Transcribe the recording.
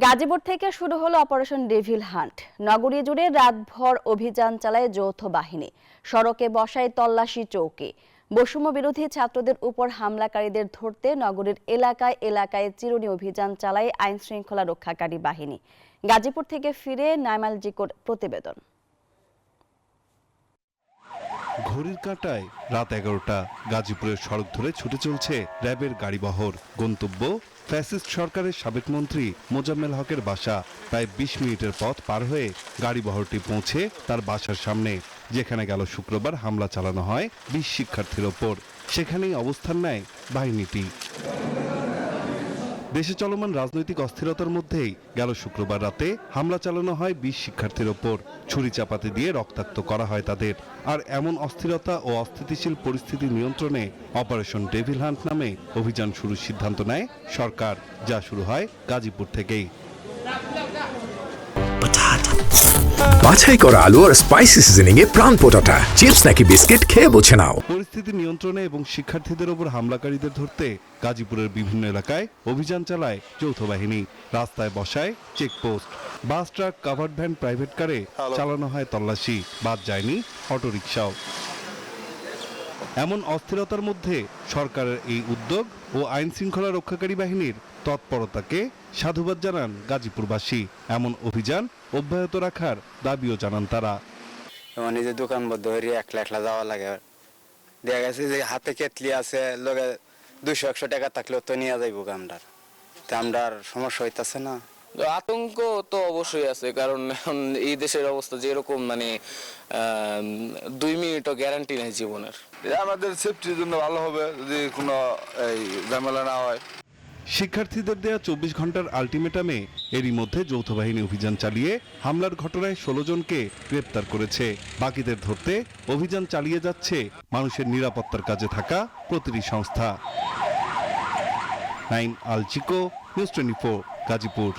গাজীপুর থেকে শুরু হলো অপারেশন ডেভিল হান্ট। নগরী জুড়ে রাতভর অভিযান চালায় যৌথ বাহিনী। সড়কে বসায় তল্লাশি চৌকি। বৈষম্য বিরোধী ছাত্রদের উপর হামলাকারীদের ধরতে নগরীর এলাকায় এলাকায় চিরুনি অভিযান চালায় আইন শৃঙ্খলা রক্ষাকারী বাহিনী। গাজীপুর থেকে ফিরে নাইমাল জিকোর প্রতিবেদন। ঘড়ির কাঁটায় রাত 11টা। গাজীপুরের সড়ক ধরে ছুটে চলছে র্যাবের গাড়িবহর। গন্তব্য ফ্যাসিস্ট সরকারের সাবেক মন্ত্রী মোজাম্মেল হকের বাসা। প্রায় 20 মিনিটের পথ পার হয়ে গাড়িবহরটি পৌঁছে তার বাসার সামনে, যেখানে গেল শুক্রবার হামলা চালানো হয় 20 শিক্ষার্থীর ওপর। সেখানেই অবস্থান নেয় বাহিনীটি। দেশে চলমান রাজনৈতিক অস্থিরতার মধ্যেই গেল শুক্রবার রাতে হামলা চালানো হয় 20 শিক্ষার্থীর ওপর। ছুরি চাপাতি দিয়ে রক্তাক্ত করা হয় তাদের। আর এমন অস্থিরতা ও অস্থিতিশীল পরিস্থিতি নিয়ন্ত্রণে অপারেশন ডেভিল হান্ট নামে অভিযান শুরুর সিদ্ধান্ত নেয় সরকার, যা শুরু হয় গাজীপুর থেকেই। বাছাই করা আলু আর স্পাইসি সিজনিং এ প্রাণ পোটাটা চিপস নাকি বিস্কিট খেয়ে বোঝে নাও। পরিস্থিতি নিয়ন্ত্রণে এবং শিক্ষার্থীদের ওপর হামলাকারীদের ধরতে গাজীপুরের বিভিন্ন এলাকায় অভিযান চালায় যৌথ বাহিনী। রাস্তায় বসায় চেকপোস্ট। বাস, ট্রাক, কাভার্ড ভ্যান, প্রাইভেট কারে চালানো হয় তল্লাশি। বাদ যায়নি অটোরিকশাও। এমন অস্থিরতার মধ্যে সরকারের এই উদ্যোগ ও আইন শৃঙ্খলা রক্ষাকারী বাহিনীর তৎপরতাকে সাধুবাদ জানান গাজীপুরবাসী। এমন অভিযান অব্যাহত রাখার দাবিও জানান তারা। নিজের দোকান বদ্ধ হয়ে একলা একলা যাওয়া লাগে। দেখা গেছে যে হাতে কেটলি আছে, লোকে 200-100 টাকা থাকলেও তো নিয়ে যাইব গামডার। তা আমরার সমস্যা হইতাছে না। আতঙ্ক তো অবশ্যই আছে, কারণ এখন এই দেশের অবস্থা যেরকম, 2 মিনিটও গ্যারান্টি নেই জীবনের। আমাদের সেফটির জন্য ভালো হবে যদি কোনো ঝামেলা না হয়। শিক্ষার্থীদের দেয়া 24 ঘন্টার আলটিমেটামে এরই মধ্যে যৌথ বাহিনী অভিযান চালিয়ে হামলার ঘটনায় 16 জনকে গ্রেপ্তার করেছে। বাকিদের ধরতে অভিযান চালিয়ে যাচ্ছে মানুষের নিরাপত্তার কাজে থাকা প্রতিটি সংস্থা। নাইম আল চিকো, নিউজ 24, গাজীপুর।